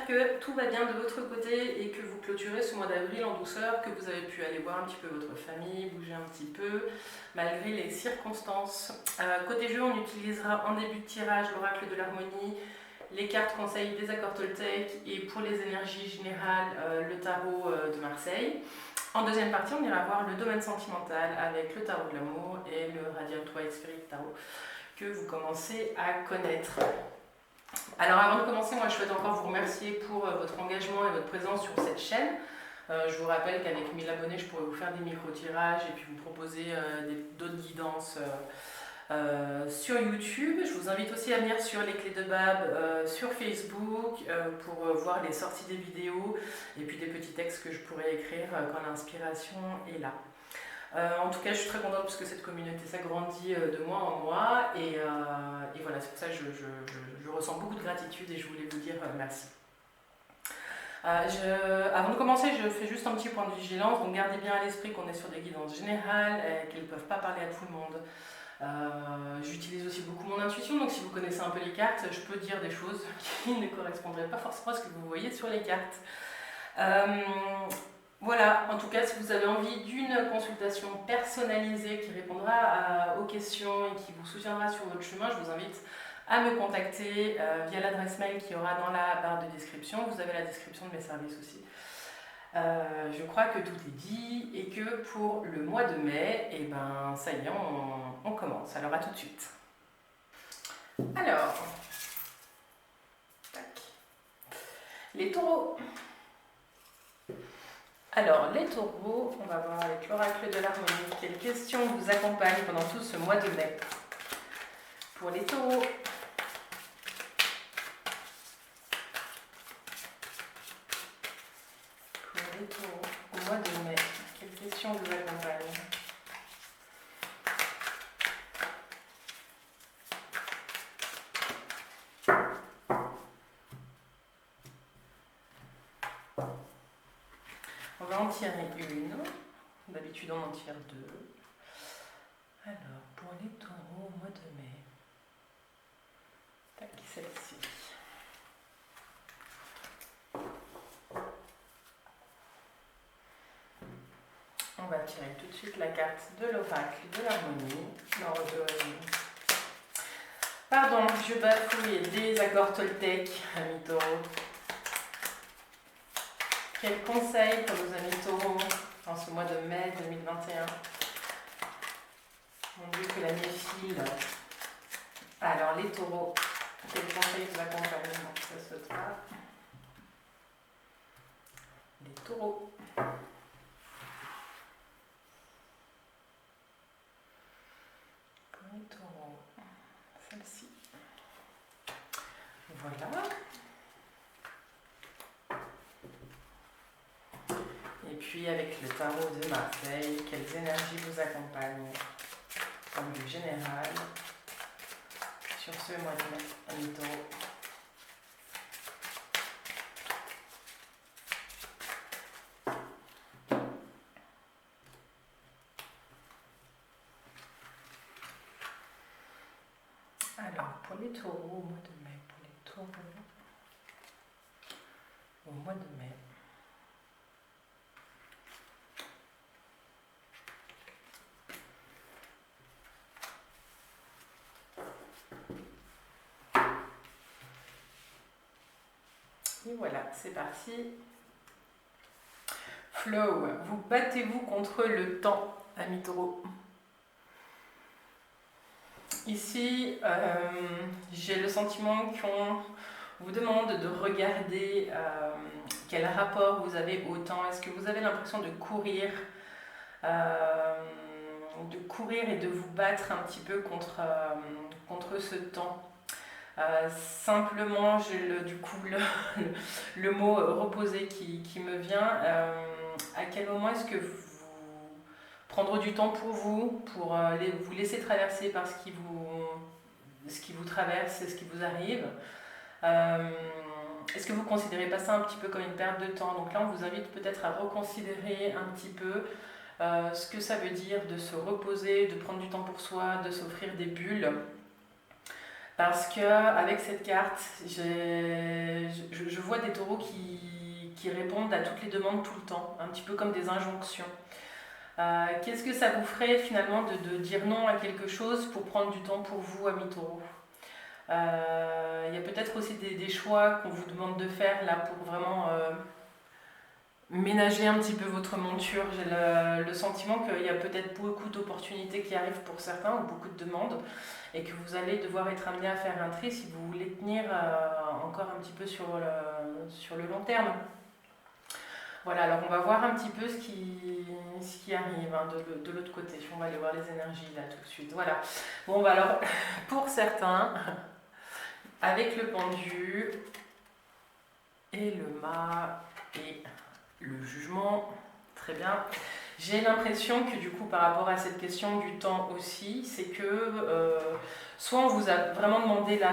j'espère que tout va bien de votre côté et que vous clôturez ce mois d'avril en douceur, que vous avez pu aller voir un petit peu votre famille, bouger un petit peu, malgré les circonstances. Côté jeu, on utilisera en début de tirage l'oracle de l'harmonie, les cartes conseils des accords Toltec et pour les énergies générales, le tarot de Marseille. En deuxième partie, on ira voir le domaine sentimental avec le tarot de l'amour et le Radiant White Spirit Tarot que vous commencez à connaître. Alors avant de commencer, moi je souhaite encore vous remercier pour votre engagement et votre présence sur cette chaîne. Je vous rappelle qu'avec 1000 abonnés, je pourrais vous faire des micro-tirages et puis vous proposer d'autres guidances sur YouTube. Je vous invite aussi à venir sur les clés de Bab sur Facebook pour voir les sorties des vidéos et puis des petits textes que je pourrais écrire quand l'inspiration est là. En tout cas, je suis très contente parce que cette communauté s'agrandit de mois en mois et voilà, c'est pour ça que je ressens beaucoup de gratitude et je voulais vous dire merci. Avant de commencer, je fais juste un petit point de vigilance, donc gardez bien à l'esprit qu'on est sur des guidances générales et qu'elles ne peuvent pas parler à tout le monde. J'utilise aussi beaucoup mon intuition, donc si vous connaissez un peu les cartes, je peux dire des choses qui ne correspondraient pas forcément à ce que vous voyez sur les cartes. Voilà, en tout cas, si vous avez envie d'une consultation personnalisée qui répondra aux questions et qui vous soutiendra sur votre chemin, je vous invite à me contacter via l'adresse mail qui aura dans la barre de description. Vous avez la description de mes services aussi. Je crois que tout est dit et que pour le mois de mai, eh ben, ça y est, on commence. Alors à tout de suite. Alors, tac. Les taureaux. Alors, les taureaux, on va voir avec l'oracle de l'harmonie quelles questions vous accompagnent pendant tout ce mois de mai. Pour les taureaux, au mois de mai, quelles questions vous accompagnent? On va en tirer une. D'habitude, on en tire deux. Alors, pour les taureaux au mois de mai, tac, celle-ci. On va tirer tout de suite la carte de l'oracle de l'harmonie. Pardon, je bafouille des accords Toltec, amis taureaux. Quels conseils pour nos amis taureaux en ce mois de mai 2021? Mon Dieu, que l'année file. Alors, les taureaux, quels conseils vous accompagnent? Ça saute pas. Les taureaux. Pour les taureaux, celle-ci. Voilà. Et puis avec le tarot de Marseille, quelles énergies vous accompagnent en vue générale sur ce mois de mai, amis taureaux. Alors, pour les taureaux au mois de mai, au mois de mai. Et voilà, c'est parti. Flow, vous battez-vous contre le temps, amis taureaux. Ici, j'ai le sentiment qu'on vous demande de regarder quel rapport vous avez au temps. Est-ce que vous avez l'impression de courir et de vous battre un petit peu contre ce temps? Simplement, j'ai le mot reposer qui me vient. À quel moment est-ce que vous prendre du temps pour vous laisser traverser par ce qui vous traverse et ce qui vous arrive? Est-ce que vous ne considérez pas ça un petit peu comme une perte de temps? Donc là, on vous invite peut-être à reconsidérer un petit peu ce que ça veut dire de se reposer, de prendre du temps pour soi, de s'offrir des bulles. Parce que avec cette carte, je vois des taureaux qui répondent à toutes les demandes tout le temps, un petit peu comme des injonctions. Qu'est-ce que ça vous ferait finalement de dire non à quelque chose pour prendre du temps pour vous, ami taureau? Il y a peut-être aussi des choix qu'on vous demande de faire là pour vraiment ménager un petit peu votre monture. J'ai le sentiment qu'il y a peut-être beaucoup d'opportunités qui arrivent pour certains ou beaucoup de demandes et que vous allez devoir être amené à faire un tri si vous voulez tenir encore un petit peu sur le long terme. Voilà, alors on va voir un petit peu ce qui arrive hein, de l'autre côté. On va aller voir les énergies là tout de suite. Voilà. Bon, bah alors, pour certains, avec le pendu et le mât et le jugement, très bien. J'ai l'impression que du coup, par rapport à cette question du temps aussi, c'est que soit on vous a vraiment demandé là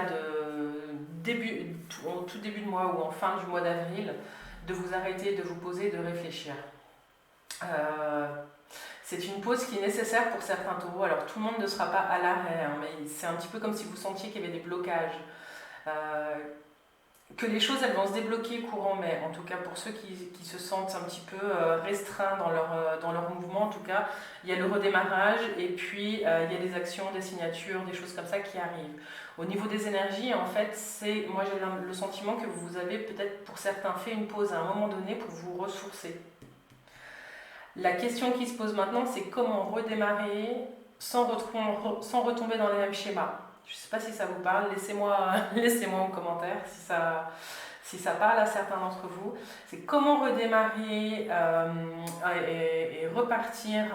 au tout début de mois ou en fin du mois d'avril, de vous arrêter, de vous poser, de réfléchir. C'est une pause qui est nécessaire pour certains taureaux. Alors tout le monde ne sera pas à l'arrêt, hein, mais c'est un petit peu comme si vous sentiez qu'il y avait des blocages. Que les choses elles vont se débloquer courant mai, en tout cas pour ceux qui se sentent un petit peu restreints dans leur mouvement, en tout cas il y a le redémarrage et puis il y a des actions, des signatures, des choses comme ça qui arrivent. Au niveau des énergies, en fait, moi j'ai le sentiment que vous avez peut-être pour certains fait une pause à un moment donné pour vous ressourcer. La question qui se pose maintenant, c'est comment redémarrer sans retomber dans les mêmes schémas. Je ne sais pas si ça vous parle, laissez-moi en commentaire si ça parle à certains d'entre vous. C'est comment redémarrer et repartir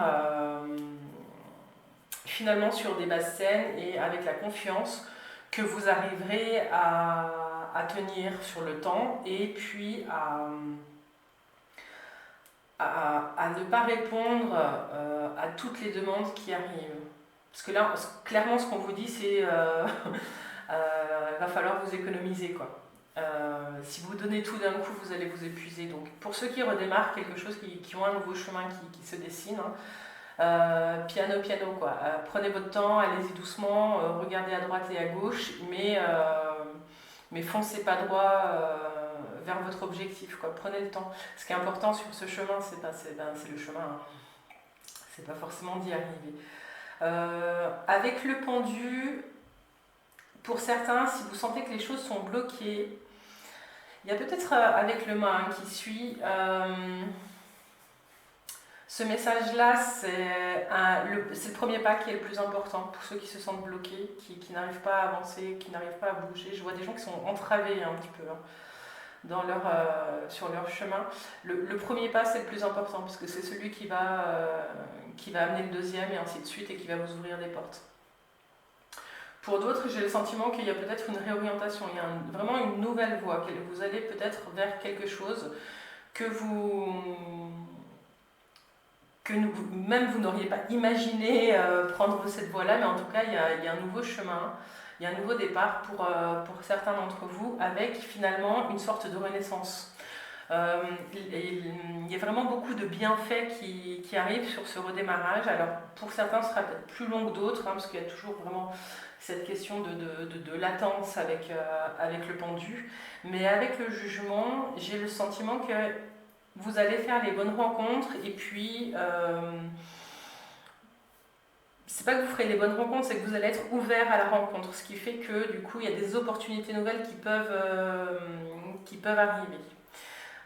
finalement sur des bases saines et avec la confiance que vous arriverez à tenir sur le temps et puis à ne pas répondre à toutes les demandes qui arrivent. Parce que là, clairement, ce qu'on vous dit, c'est va falloir vous économiser, quoi. Si vous donnez tout d'un coup, vous allez vous épuiser. Donc, pour ceux qui redémarrent quelque chose, qui ont un nouveau chemin qui se dessine, hein, piano, quoi. Prenez votre temps, allez-y doucement, regardez à droite et à gauche, mais foncez pas droit vers votre objectif, quoi. Prenez le temps. Ce qui est important sur ce chemin, c'est le chemin. Hein. C'est pas forcément d'y arriver. Avec le pendu, pour certains, si vous sentez que les choses sont bloquées, il y a peut-être avec le mât hein, qui suit. Ce message-là, c'est le premier pas qui est le plus important pour ceux qui se sentent bloqués, qui n'arrivent pas à avancer, qui n'arrivent pas à bouger. Je vois des gens qui sont entravés un petit peu hein, sur leur chemin. Le premier pas, c'est le plus important, parce que c'est celui qui va amener le deuxième et ainsi de suite, et qui va vous ouvrir des portes. Pour d'autres, j'ai le sentiment qu'il y a peut-être une réorientation, il y a vraiment une nouvelle voie, que vous allez peut-être vers quelque chose que même vous n'auriez pas imaginé prendre cette voie-là, mais en tout cas, il y a un nouveau chemin, il y a un nouveau départ pour certains d'entre vous, avec finalement une sorte de renaissance. Il y a vraiment beaucoup de bienfaits qui arrivent sur ce redémarrage. Alors, pour certains, ce sera peut-être plus long que d'autres, hein, parce qu'il y a toujours vraiment cette question de latence avec le pendu. Mais avec le jugement, j'ai le sentiment que vous allez faire les bonnes rencontres et puis c'est pas que vous ferez les bonnes rencontres, c'est que vous allez être ouvert à la rencontre, ce qui fait que du coup il y a des opportunités nouvelles qui peuvent arriver.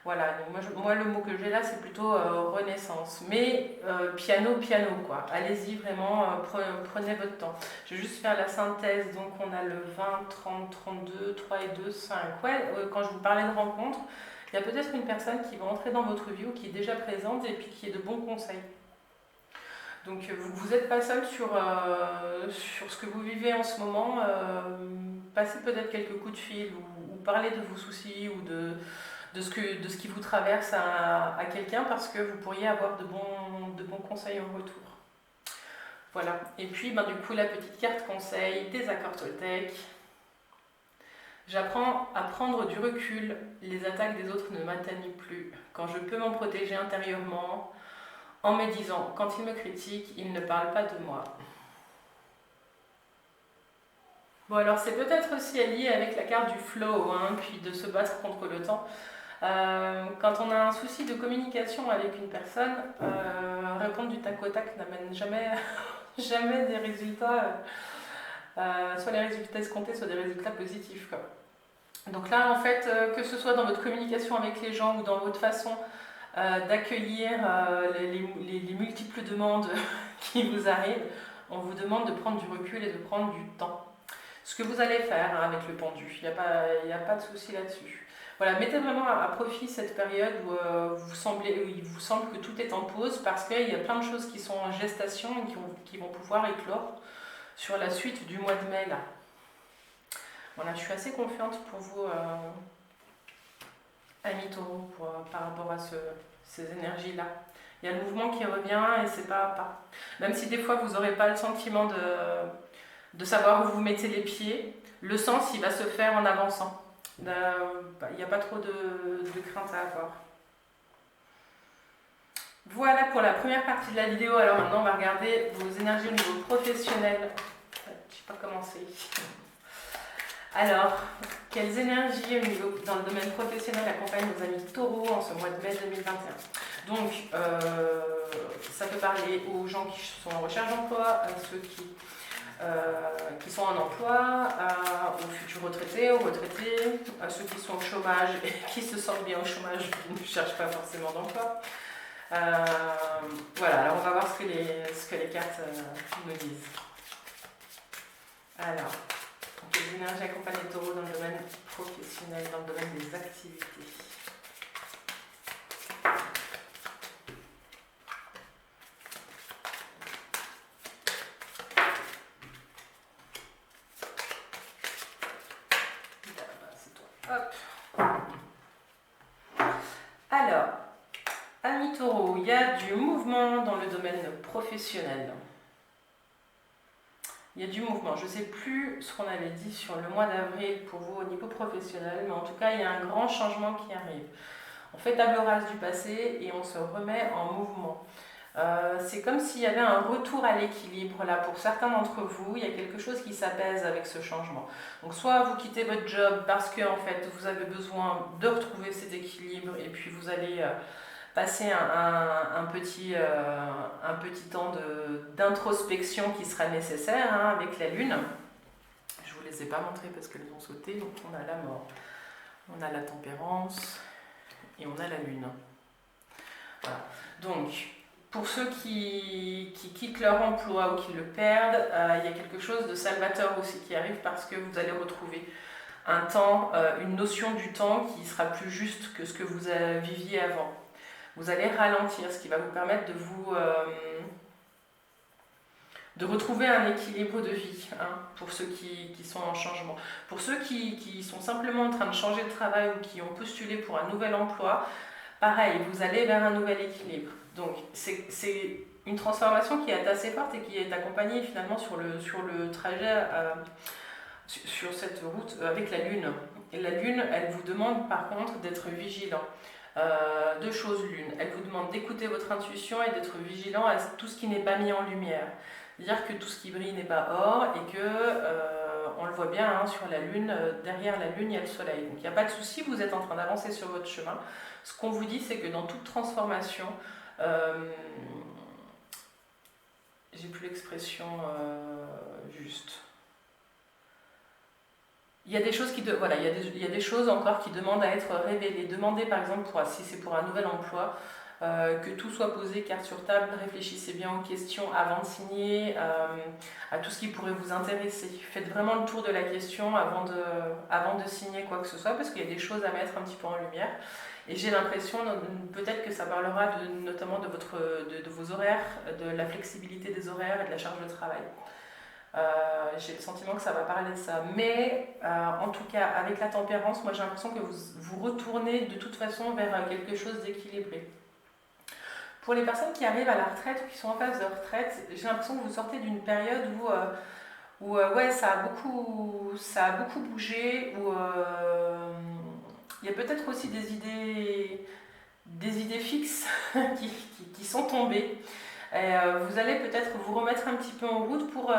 Voilà, donc moi le mot que j'ai là c'est plutôt renaissance, mais piano quoi. Allez-y vraiment, prenez votre temps. Je vais juste faire la synthèse, donc on a le 20, 30, 32, 3 et 2, 5. Ouais, quand je vous parlais de rencontre, il y a peut-être une personne qui va entrer dans votre vie ou qui est déjà présente et puis qui est de bons conseils. Donc vous n'êtes pas seul sur ce que vous vivez en ce moment. Passez peut-être quelques coups de fil ou parlez de vos soucis ou de ce qui vous traverse à quelqu'un parce que vous pourriez avoir de bons conseils en retour. Voilà. Et puis du coup la petite carte conseil des accords Toltec. J'apprends à prendre du recul, les attaques des autres ne m'atteignent plus. Quand je peux m'en protéger intérieurement, en me disant, quand ils me critiquent, ils ne parlent pas de moi. Bon, alors c'est peut-être aussi lié avec la carte du flow, hein, puis de se battre contre le temps. Quand on a un souci de communication avec une personne, répondre du tac au tac n'amène jamais, jamais des résultats, soit les résultats escomptés, soit des résultats positifs, quoi. Donc là, en fait, que ce soit dans votre communication avec les gens ou dans votre façon d'accueillir les multiples demandes qui vous arrivent, on vous demande de prendre du recul et de prendre du temps. Ce que vous allez faire, hein, avec le pendu, il n'y a pas de souci là-dessus. Voilà, mettez vraiment à profit cette période où, où il vous semble que tout est en pause, parce qu'il y a plein de choses qui sont en gestation et qui vont pouvoir éclore sur la suite du mois de mai là. Voilà, je suis assez confiante pour vous, amis taureaux, par rapport à ces énergies-là. Il y a le mouvement qui revient et c'est pas à pas. Même si des fois vous n'aurez pas le sentiment de savoir où vous mettez les pieds, le sens il va se faire en avançant. Il n'y a pas trop de crainte à avoir. Voilà pour la première partie de la vidéo. Alors maintenant on va regarder vos énergies au niveau professionnel. Je n'ai pas commencé. Alors, quelles énergies au niveau, dans le domaine professionnel accompagnent nos amis taureaux en ce mois de mai 2021? Donc, ça peut parler aux gens qui sont en recherche d'emploi, à ceux qui sont en emploi, aux futurs retraités, aux retraités, à ceux qui sont au chômage et qui se sentent bien au chômage, qui ne cherchent pas forcément d'emploi. Voilà, alors on va voir ce que les cartes nous disent. Alors, les énergies accompagnent les taureaux dans le domaine professionnel, dans le domaine des activités. Hop. Alors, amis taureaux, il y a du mouvement dans le domaine professionnel. Il y a du mouvement. Je ne sais plus ce qu'on avait dit sur le mois d'avril pour vous au niveau professionnel, mais en tout cas, il y a un grand changement qui arrive. On fait table rase du passé et on se remet en mouvement. C'est comme s'il y avait un retour à l'équilibre là pour certains d'entre vous. Il y a quelque chose qui s'apaise avec ce changement. Donc soit vous quittez votre job parce que en fait vous avez besoin de retrouver cet équilibre et puis vous allez passer un petit temps d'introspection qui sera nécessaire, hein, avec la lune. Je ne vous les ai pas montrées parce qu'elles ont sauté. Donc on a la mort, on a la tempérance et on a la lune. Voilà. Donc pour ceux qui quittent leur emploi ou qui le perdent, il y a quelque chose de salvateur aussi qui arrive, parce que vous allez retrouver un temps, une notion du temps qui sera plus juste que ce que vous viviez avant. Vous allez ralentir, ce qui va vous permettre de retrouver un équilibre de vie, hein, pour ceux qui sont en changement. Pour ceux qui sont simplement en train de changer de travail ou qui ont postulé pour un nouvel emploi, pareil, vous allez vers un nouvel équilibre. Donc c'est une transformation qui est assez forte et qui est accompagnée finalement sur le trajet, sur cette route avec la Lune. Et la Lune, elle vous demande par contre d'être vigilant. Deux choses l'une, elle vous demande d'écouter votre intuition et d'être vigilant à tout ce qui n'est pas mis en lumière. C'est-à-dire que tout ce qui brille n'est pas or et que, on le voit bien, hein, sur la Lune, derrière la Lune il y a le Soleil. Donc il n'y a pas de souci, vous êtes en train d'avancer sur votre chemin. Ce qu'on vous dit, c'est que dans toute transformation, j'ai plus l'expression juste. Il y a des choses il y a des choses encore qui demandent à être révélées. Demandez par exemple, si c'est pour un nouvel emploi, que tout soit posé carte sur table, réfléchissez bien aux questions avant de signer, à tout ce qui pourrait vous intéresser. Faites vraiment le tour de la question avant de signer quoi que ce soit, parce qu'il y a des choses à mettre un petit peu en lumière. Et j'ai l'impression, peut-être que ça parlera notamment de vos horaires, de la flexibilité des horaires et de la charge de travail. J'ai le sentiment que ça va parler de ça. Mais en tout cas, avec la tempérance, moi j'ai l'impression que vous retournez de toute façon vers quelque chose d'équilibré. Pour les personnes qui arrivent à la retraite ou qui sont en phase de retraite, j'ai l'impression que vous sortez d'une période où ouais, ça a beaucoup bougé, où il y a peut-être aussi des idées fixes qui sont tombées. Et vous allez peut-être vous remettre un petit peu en route pour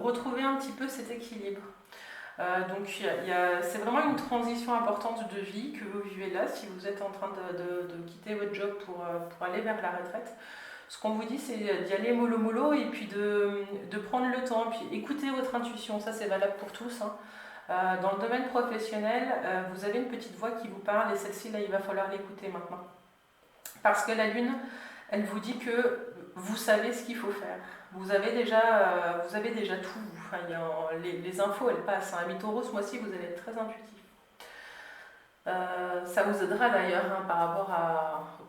retrouver un petit peu cet équilibre. Donc c'est vraiment une transition importante de vie que vous vivez là si vous êtes en train de quitter votre job pour aller vers la retraite. Ce qu'on vous dit, c'est d'y aller mollo mollo et puis de prendre le temps, puis écouter votre intuition, ça c'est valable pour tous, hein. Dans le domaine professionnel, vous avez une petite voix qui vous parle et celle-ci, là, il va falloir l'écouter maintenant. Parce que la Lune, elle vous dit que vous savez ce qu'il faut faire. Vous avez déjà tout. Enfin, les infos, elles passent. Ami Taureau, ce mois-ci, vous allez être très intuitif. Ça vous aidera d'ailleurs, hein, par rapport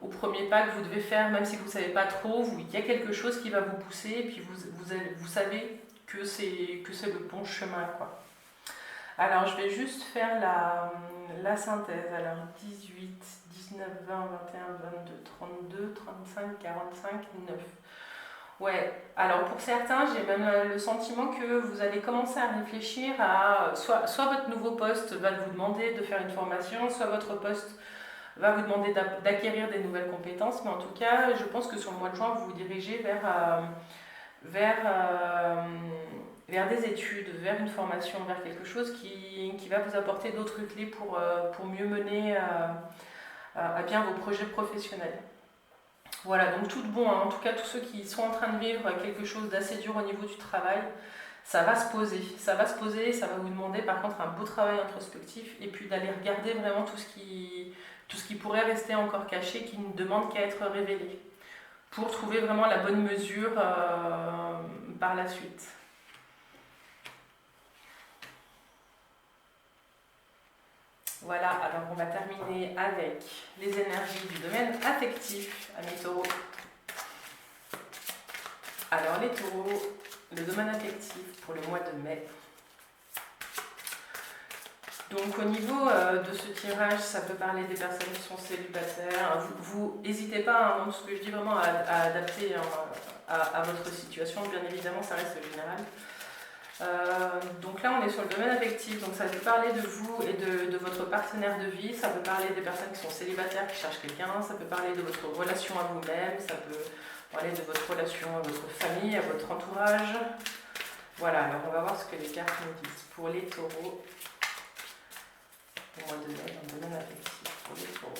au premier pas que vous devez faire, même si vous ne savez pas trop, il y a quelque chose qui va vous pousser et puis vous savez que c'est le bon chemin, quoi. Alors je vais juste faire la synthèse. Alors 18, 19, 20, 21, 22, 32, 35, 45, 9. Ouais, alors pour certains, j'ai même le sentiment que vous allez commencer à réfléchir à soit votre nouveau poste va vous demander de faire une formation, soit votre poste va vous demander d'acquérir des nouvelles compétences, mais en tout cas, je pense que sur le mois de juin, vous vous dirigez vers des études, vers une formation, vers quelque chose qui va vous apporter d'autres clés pour mieux mener à bien vos projets professionnels. Voilà, donc tout de bon, hein. En tout cas tous ceux qui sont en train de vivre quelque chose d'assez dur au niveau du travail, ça va se poser, ça va vous demander par contre un beau travail introspectif et puis d'aller regarder vraiment tout ce qui pourrait rester encore caché, qui ne demande qu'à être révélé, pour trouver vraiment la bonne mesure par la suite. Voilà, alors on va terminer avec les énergies du domaine affectif, amis taureaux. Alors les taureaux, le domaine affectif pour le mois de mai. Donc au niveau de ce tirage, ça peut parler des personnes qui sont célibataires. Vous n'hésitez pas, hein, ce que je dis vraiment, à adapter, hein, à votre situation. Bien évidemment, ça reste général. Donc là on est sur le domaine affectif, donc ça peut parler de vous et de votre partenaire de vie, ça peut parler des personnes qui sont célibataires, qui cherchent quelqu'un, ça peut parler de votre relation à vous-même, ça peut parler de votre relation à votre famille, à votre entourage. Voilà, alors on va voir ce que les cartes nous disent pour les taureaux au mois de mai dans le domaine affectif pour les taureaux.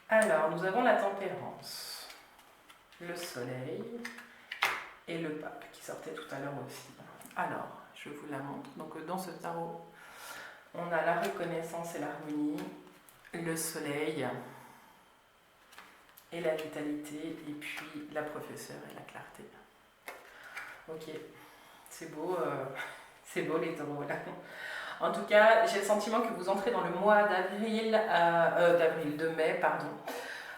Alors, nous avons la tempérance, le soleil et le pape qui sortait tout à l'heure aussi. Alors, je vous la montre. Donc, dans ce tarot, on a la reconnaissance et l'harmonie, le soleil et la vitalité, et puis la professeure et la clarté. Ok, c'est beau les taureaux là. En tout cas, j'ai le sentiment que vous entrez dans le mois de mai, pardon.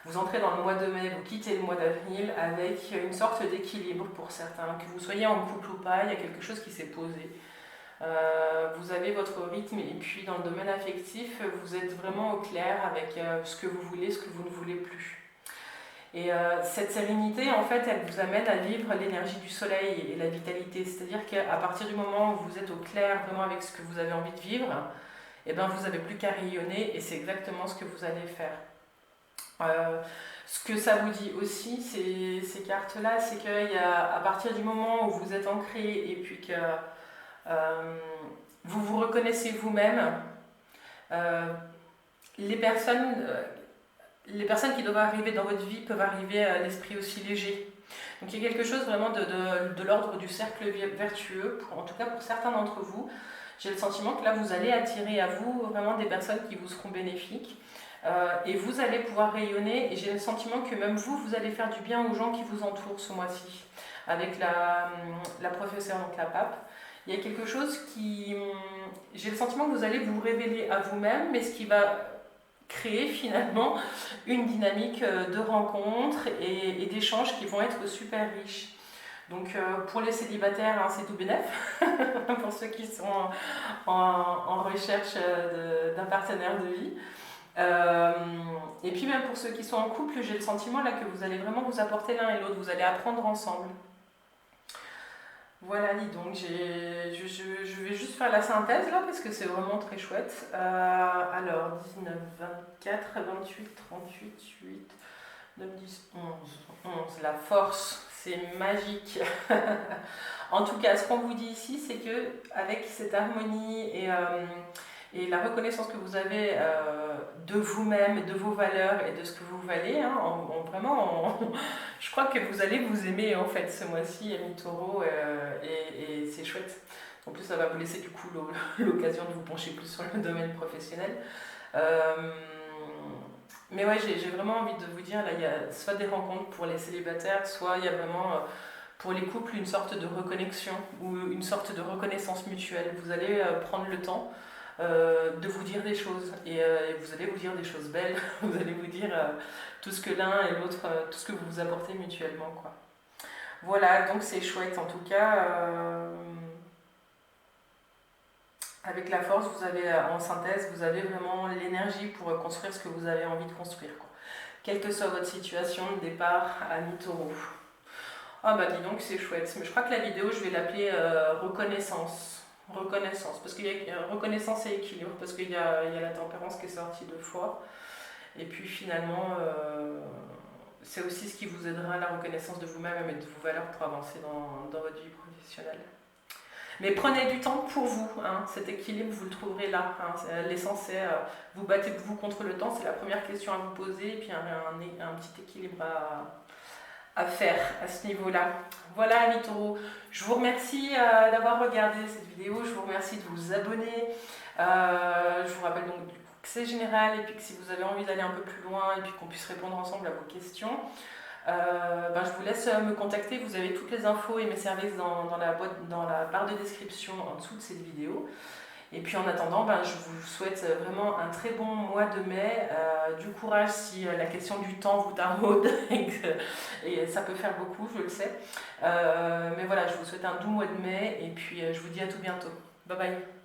Vous entrez dans le mois de mai, vous quittez le mois d'avril avec une sorte d'équilibre pour certains. Que vous soyez en couple ou pas, il y a quelque chose qui s'est posé. Vous avez votre rythme et puis dans le domaine affectif, vous êtes vraiment au clair avec ce que vous voulez, ce que vous ne voulez plus. Et cette sérénité, en fait, elle vous amène à vivre l'énergie du soleil et la vitalité. C'est-à-dire qu'à partir du moment où vous êtes au clair vraiment avec ce que vous avez envie de vivre, eh ben, vous n'avez plus qu'à rayonner et c'est exactement ce que vous allez faire. Ce que ça vous dit aussi, ces cartes-là, c'est qu'à partir du moment où vous êtes ancré et puis que vous vous reconnaissez vous-même, les personnes qui doivent arriver dans votre vie peuvent arriver à l'esprit aussi léger. Donc il y a quelque chose vraiment de l'ordre du cercle vertueux, en tout cas pour certains d'entre vous. J'ai le sentiment que là vous allez attirer à vous vraiment des personnes qui vous seront bénéfiques et vous allez pouvoir rayonner, et j'ai le sentiment que même vous allez faire du bien aux gens qui vous entourent ce mois-ci. Avec la professeure, donc la pape, il y a quelque chose j'ai le sentiment que vous allez vous révéler à vous-même, mais ce qui va créer finalement une dynamique de rencontres et d'échanges qui vont être super riches. Donc pour les célibataires, hein, c'est tout bénef. Pour ceux qui sont en recherche d'un partenaire de vie. Et puis même pour ceux qui sont en couple, j'ai le sentiment là que vous allez vraiment vous apporter l'un et l'autre, vous allez apprendre ensemble. Voilà, dis donc, je vais juste faire la synthèse là parce que c'est vraiment très chouette. Alors, 19, 24, 28, 38, 8, 9, 10, 11. La force, c'est magique. En tout cas, ce qu'on vous dit ici, c'est que avec cette harmonie et la reconnaissance que vous avez de vous-même, de vos valeurs et de ce que vous valez, hein, vraiment, je crois que vous allez vous aimer en fait ce mois-ci, ami Taureau, et c'est chouette. En plus, ça va vous laisser du coup l'occasion de vous pencher plus sur le domaine professionnel. Mais ouais, j'ai vraiment envie de vous dire, là, il y a soit des rencontres pour les célibataires, soit il y a vraiment pour les couples une sorte de reconnexion ou une sorte de reconnaissance mutuelle. Vous allez prendre le temps de vous dire des choses et vous allez vous dire des choses belles, vous allez vous dire tout ce que l'un et l'autre, tout ce que vous vous apportez mutuellement, quoi. Voilà, donc c'est chouette en tout cas. Avec la force, vous avez en synthèse, vous avez vraiment l'énergie pour construire ce que vous avez envie de construire, quoi. Quelle que soit votre situation de départ, ami Taureau. Ah bah dis donc, c'est chouette. Mais je crois que la vidéo, je vais l'appeler reconnaissance. Reconnaissance, parce qu'il y a reconnaissance et équilibre, parce qu'il y a la tempérance qui est sortie 2 fois. Et puis finalement, c'est aussi ce qui vous aidera à la reconnaissance de vous-même et de vos valeurs pour avancer dans votre vie professionnelle. Mais prenez du temps pour vous, hein. Cet équilibre, vous le trouverez là, hein. L'essence, c'est vous battez-vous contre le temps, c'est la première question à vous poser, et puis un petit équilibre à faire à ce niveau-là. Voilà, amis taureaux, je vous remercie d'avoir regardé cette vidéo, je vous remercie de vous abonner. Je vous rappelle donc du coup que c'est général, et puis que si vous avez envie d'aller un peu plus loin et puis qu'on puisse répondre ensemble à vos questions, je vous laisse me contacter. Vous avez toutes les infos et mes services dans la barre de description en dessous de cette vidéo. Et puis en attendant, je vous souhaite vraiment un très bon mois de mai, du courage si la question du temps vous taraude, et ça peut faire beaucoup, je le sais. Mais voilà, je vous souhaite un doux mois de mai, et puis je vous dis à tout bientôt. Bye bye.